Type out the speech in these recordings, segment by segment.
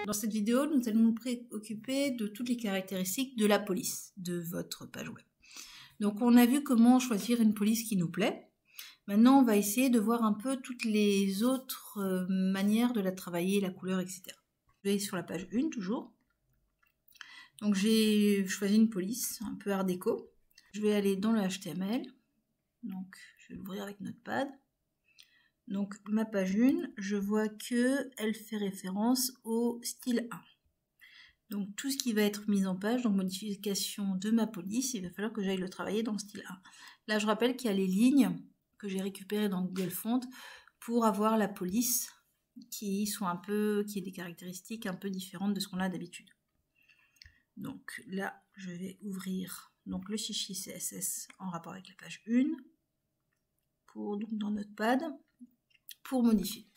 Dans cette vidéo, nous allons nous préoccuper de toutes les caractéristiques de la police de votre page web. Donc on a vu comment choisir une police qui nous plaît. Maintenant, on va essayer de voir un peu toutes les autres manières de la travailler, la couleur, etc. Je vais sur la page 1 toujours. Donc j'ai choisi une police un peu art déco. Je vais aller dans le HTML. Donc je vais l'ouvrir avec Notepad. Donc ma page 1, je vois qu'elle fait référence au style 1. Donc tout ce qui va être mis en page, donc modification de ma police, il va falloir que j'aille le travailler dans le style 1. Là je rappelle qu'il y a les lignes que j'ai récupérées dans Google Fonts pour avoir la police qui ait des caractéristiques un peu différentes de ce qu'on a d'habitude. Donc là je vais ouvrir donc le fichier CSS en rapport avec la page 1 dans Notepad pour modifier.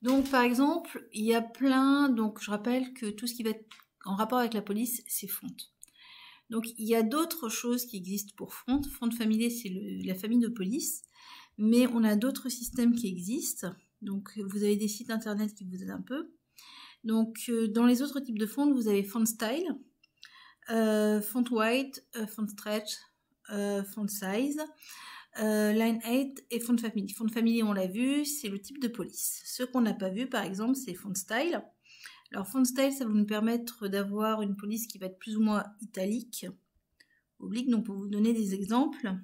Donc par exemple, il y a plein, donc je rappelle que tout ce qui va être en rapport avec la police, c'est Font. Donc il y a d'autres choses qui existent pour Font. Font Family, c'est la famille de police, mais on a d'autres systèmes qui existent. Donc vous avez des sites internet qui vous aident un peu. Donc dans les autres types de fonds, vous avez Font Style, Font White, Font Stretch, Font Size, Line 8 et Font Family. Font Family, on l'a vu, c'est le type de police. Ce qu'on n'a pas vu, par exemple, c'est Font Style. Alors, Font Style, ça va nous permettre d'avoir une police qui va être plus ou moins italique, oblique. Donc, pour vous donner des exemples,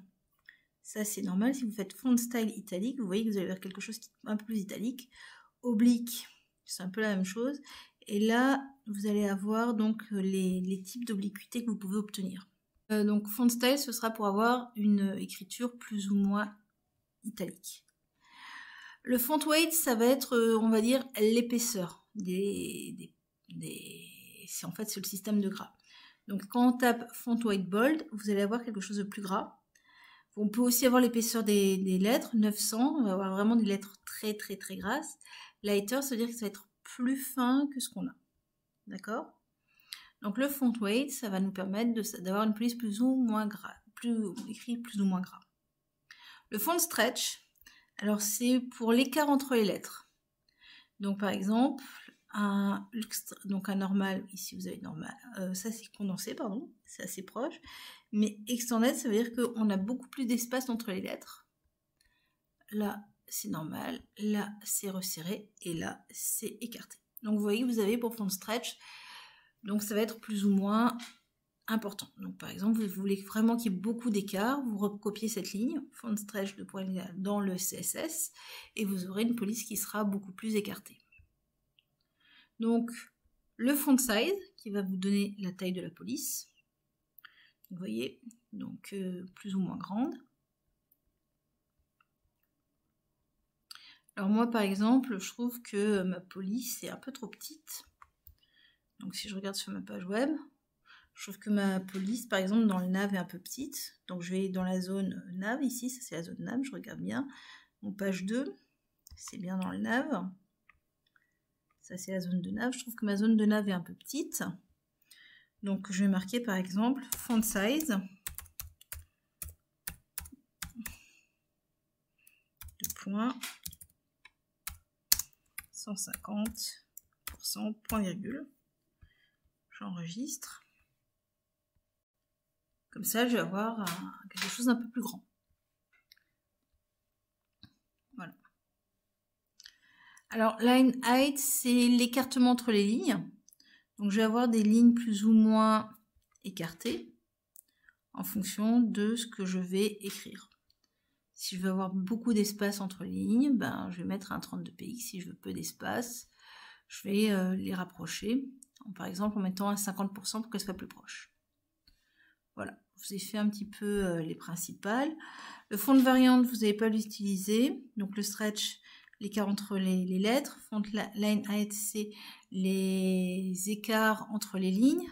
ça, c'est normal. Si vous faites Font Style italique, vous voyez que vous allez avoir quelque chose qui est un peu plus italique. Oblique, c'est un peu la même chose. Et là, vous allez avoir donc les types d'obliquité que vous pouvez obtenir. Donc Font Style, ce sera pour avoir une écriture plus ou moins italique. Le Font Weight, ça va être, on va dire, l'épaisseur c'est en fait, c'est le système de gras. Donc quand on tape Font Weight Bold, vous allez avoir quelque chose de plus gras. On peut aussi avoir l'épaisseur des lettres, 900, on va avoir vraiment des lettres très très très grasses. Lighter, ça veut dire que ça va être plus fin que ce qu'on a. D'accord ? Donc le font weight, ça va nous permettre d'avoir une police plus ou moins gras, écrit plus ou moins gras. Le font stretch, alors c'est pour l'écart entre les lettres. Donc par exemple, un normal, ici vous avez normal, ça c'est condensé, pardon, c'est assez proche. Mais extended, ça veut dire qu'on a beaucoup plus d'espace entre les lettres. Là c'est normal, là c'est resserré et là c'est écarté. Donc vous voyez, vous avez pour font stretch, donc ça va être plus ou moins important. Donc par exemple, vous voulez vraiment qu'il y ait beaucoup d'écart, vous recopiez cette ligne, font stretch de point dans le CSS, et vous aurez une police qui sera beaucoup plus écartée. Donc le font size, qui va vous donner la taille de la police. Vous voyez, donc plus ou moins grande. Alors moi par exemple, je trouve que ma police est un peu trop petite. Donc si je regarde sur ma page web, je trouve que ma police, par exemple, dans le nav est un peu petite. Donc je vais dans la zone nav, ici, ça c'est la zone nav, je regarde bien. Mon page 2, c'est bien dans le nav. Ça c'est la zone de nav. Je trouve que ma zone de nav est un peu petite. Donc je vais marquer par exemple font size. De point 150%, point virgule. J'enregistre. Comme ça, je vais avoir quelque chose d'un peu plus grand. Voilà. Alors, line height, c'est l'écartement entre les lignes. Donc, je vais avoir des lignes plus ou moins écartées en fonction de ce que je vais écrire. Si je veux avoir beaucoup d'espace entre les lignes, ben, je vais mettre un 32 px. Si je veux peu d'espace, je vais les rapprocher. Par exemple, en mettant un 50% pour qu'elles soient plus proches. Voilà, je vous ai fait un petit peu les principales. Le font de variante, vous n'allez pas l'utiliser. Donc le stretch, l'écart entre les lettres. Font line height, c'est les écarts entre les lignes.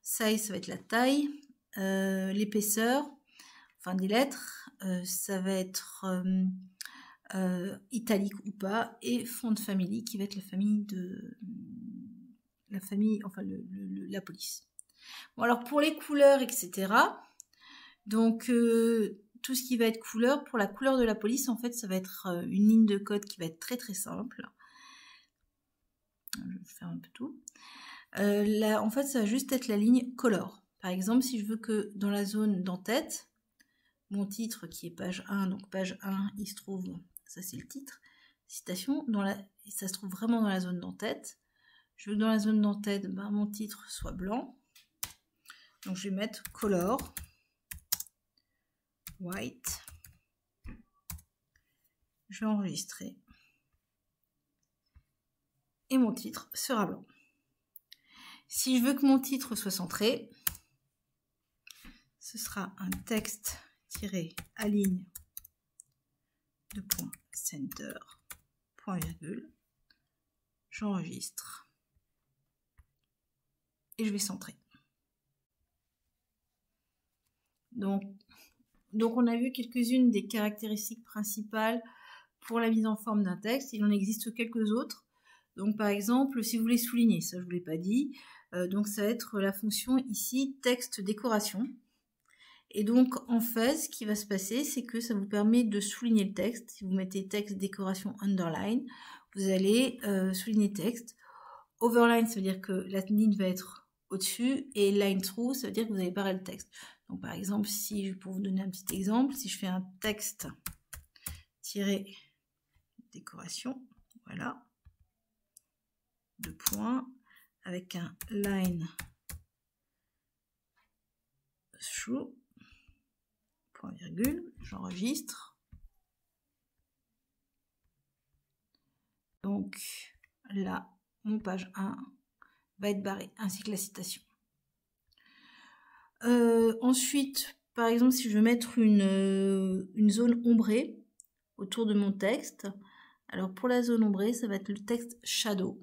Size, ça va être la taille. L'épaisseur, enfin des lettres, ça va être italique ou pas. Et font family, qui va être la famille la police. Bon, alors pour les couleurs, etc. Donc tout ce qui va être couleur, pour la couleur de la police, en fait, ça va être une ligne de code qui va être très très simple. Je vais faire un peu tout. Là, en fait, ça va juste être la ligne color. Par exemple, si je veux que dans la zone d'en-tête, mon titre qui est page 1, donc page 1, il se trouve, ça c'est le titre, citation, ça se trouve vraiment dans la zone d'en-tête. Je veux que dans la zone d'en-tête, ben, mon titre soit blanc. Donc je vais mettre color, white. Je vais enregistrer. Et mon titre sera blanc. Si je veux que mon titre soit centré, ce sera un texte aligne de point center, point virgule. J'enregistre. Et je vais centrer. Donc on a vu quelques-unes des caractéristiques principales pour la mise en forme d'un texte. Il en existe quelques autres. Donc par exemple, si vous voulez souligner, ça je ne vous l'ai pas dit, donc ça va être la fonction ici texte décoration. Et donc en fait, ce qui va se passer, c'est que ça vous permet de souligner le texte. Si vous mettez texte décoration underline, vous allez souligner texte. Overline, ça veut dire que la ligne va être au-dessus, et line through, ça veut dire que vous allez barrer le texte. Donc par exemple, si pour vous donner un petit exemple, si je fais un texte décoration, voilà, deux points, avec un line through, point virgule, j'enregistre. Donc là, mon page 1 va être barré, ainsi que la citation. Ensuite, par exemple, si je veux mettre une zone ombrée autour de mon texte, alors pour la zone ombrée, ça va être le texte shadow.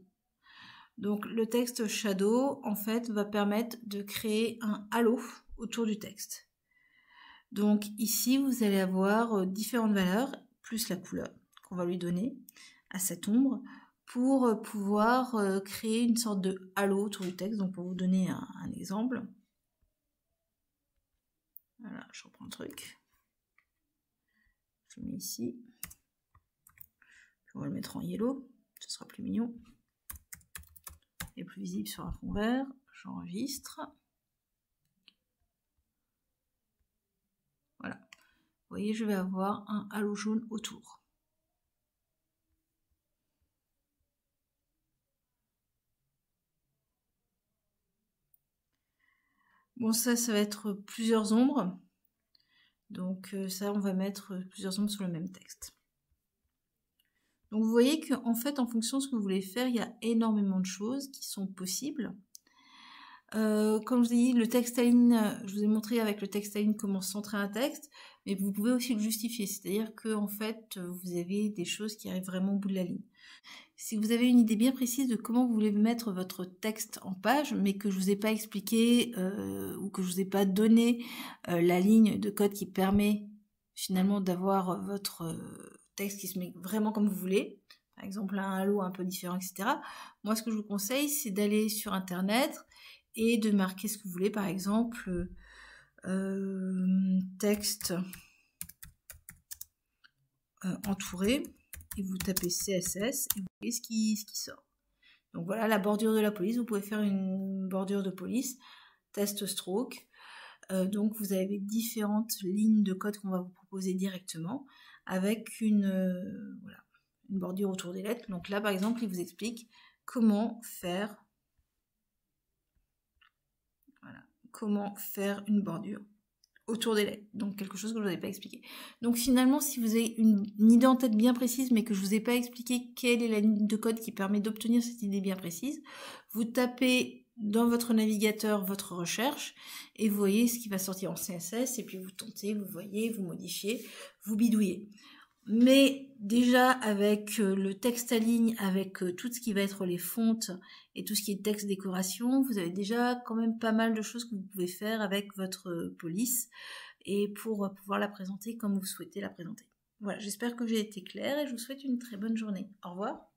Donc le texte shadow, en fait, va permettre de créer un halo autour du texte. Donc ici, vous allez avoir différentes valeurs, plus la couleur qu'on va lui donner à cette ombre, pour pouvoir créer une sorte de halo autour du texte. Donc pour vous donner un exemple, voilà, je reprends le truc, je le mets ici, puis on va le mettre en yellow, ce sera plus mignon et plus visible sur un fond vert. J'enregistre. Voilà, vous voyez, je vais avoir un halo jaune autour. Bon, ça va être plusieurs ombres. Donc ça, on va mettre plusieurs ombres sur le même texte. Donc vous voyez qu'en fait, en fonction de ce que vous voulez faire, il y a énormément de choses qui sont possibles. Comme je vous ai dit, le texte align, je vous ai montré avec le texte align comment centrer un texte, mais vous pouvez aussi le justifier, c'est-à-dire que en fait, vous avez des choses qui arrivent vraiment au bout de la ligne. Si vous avez une idée bien précise de comment vous voulez mettre votre texte en page, mais que je vous ai pas expliqué ou que je vous ai pas donné la ligne de code qui permet finalement d'avoir votre texte qui se met vraiment comme vous voulez, par exemple un halo un peu différent, etc. Moi, ce que je vous conseille, c'est d'aller sur Internet et de marquer ce que vous voulez, par exemple texte entouré, et vous tapez CSS et vous voyez ce qui sort. Donc voilà la bordure de la police, vous pouvez faire une bordure de police, test stroke, donc vous avez différentes lignes de code qu'on va vous proposer directement avec une bordure autour des lettres. Donc là par exemple il vous explique comment faire une bordure autour des lettres, donc quelque chose que je ne vous avais pas expliqué. Donc finalement, si vous avez une idée en tête bien précise, mais que je ne vous ai pas expliqué quelle est la ligne de code qui permet d'obtenir cette idée bien précise, vous tapez dans votre navigateur votre recherche, et vous voyez ce qui va sortir en CSS, et puis vous tentez, vous voyez, vous modifiez, vous bidouillez. Mais déjà avec le texte à ligne, avec tout ce qui va être les fontes et tout ce qui est texte décoration, vous avez déjà quand même pas mal de choses que vous pouvez faire avec votre police et pour pouvoir la présenter comme vous souhaitez la présenter. Voilà, j'espère que j'ai été claire et je vous souhaite une très bonne journée. Au revoir.